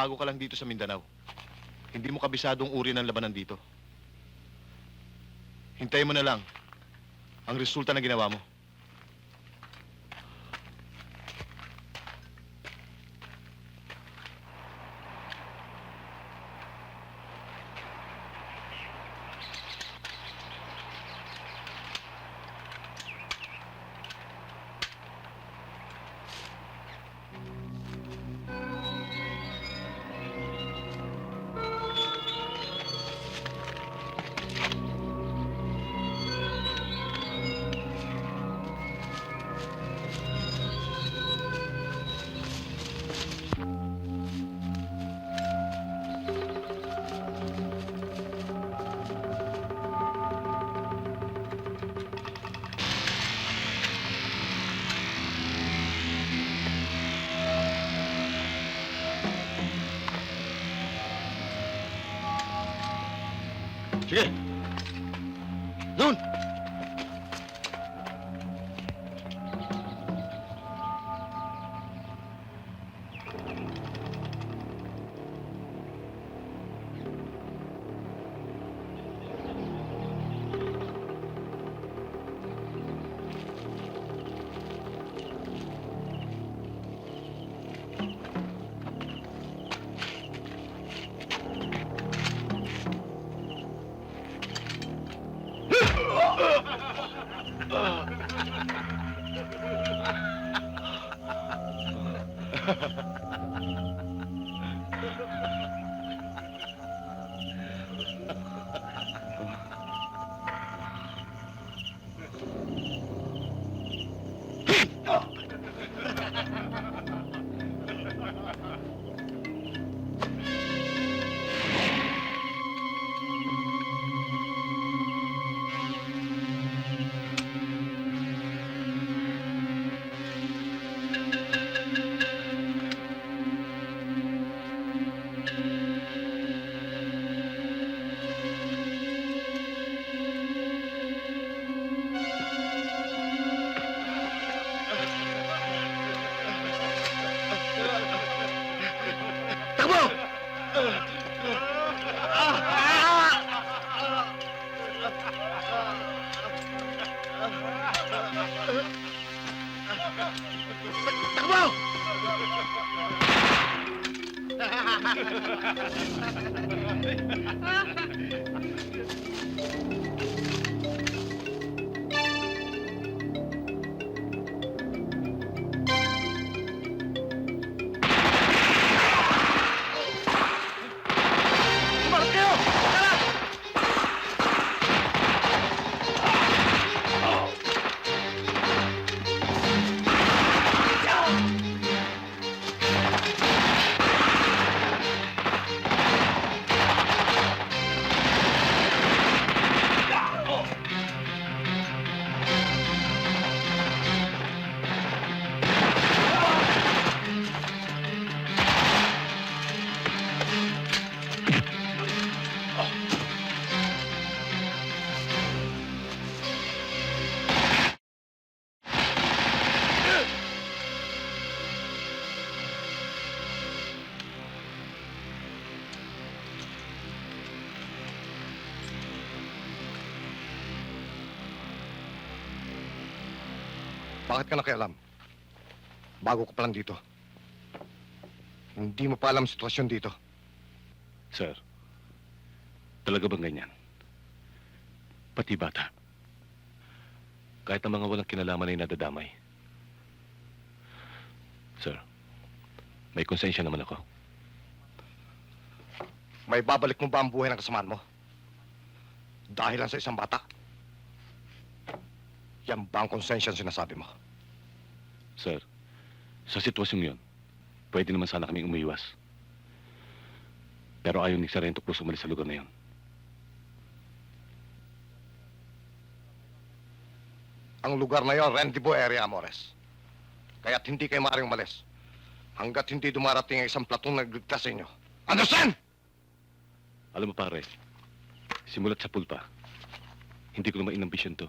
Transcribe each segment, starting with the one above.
bago ka lang dito sa Mindanao. Hindi mo kabisadong uri ng labanan dito. Hintayin mo na lang ang resulta ng ginawa mo. Sige! Doon! Takbo! Tumalas kayo! Tara! Bakit ka nakialam? Bago ka pa lang dito. Hindi mo pa alam ang sitwasyon dito. Sir, talaga bang ganyan? Pati bata. Kahit ang mga walang kinalaman ay nadadamay. Sir, may konsensya naman ako. May babalik mo ba ang buhay ng kasamaan mo? Dahil lang sa isang bata? Yan ba ang konsensya sinasabi mo? Sir, sa sitwasyong yun, pwede naman sana kaming umiwas. Pero ayaw ni Sargento Cruz umalis sa lugar na yun. Ang lugar na yon, Rendezvous Area, Amores. Kaya't hindi kayo maaaring umalis hanggat hindi dumarating ang isang platong nagligtas sa inyo. Understand? Alam mo pare, simulat sa pulpa, hindi ko naman inambisyon to.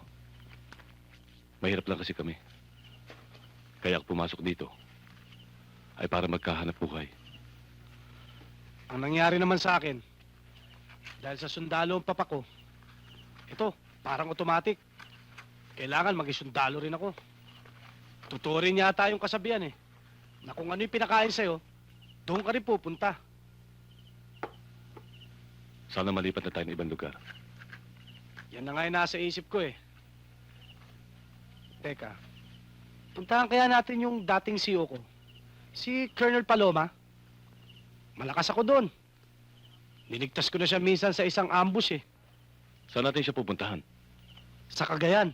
Mahirap lang kasi kami. Kaya ako pumasok dito ay para magkahanap buhay. Ang nangyari naman sa akin, dahil sa sundalo ang papa ko, ito, parang automatic. Kailangan maging sundalo rin ako. Totoo rin yata yung kasabihan eh, na kung ano yung pinakain sa'yo, doon ka rin pupunta. Sana malipat na tayo ng ibang lugar. Yan na nga yung nasa isip ko eh. Teka, puntahan kaya natin yung dating CEO ko, si Colonel Paloma. Malakas ako doon. Niligtas ko na siya minsan sa isang ambush eh, Saan natin siya pupuntahan? sa Cagayan.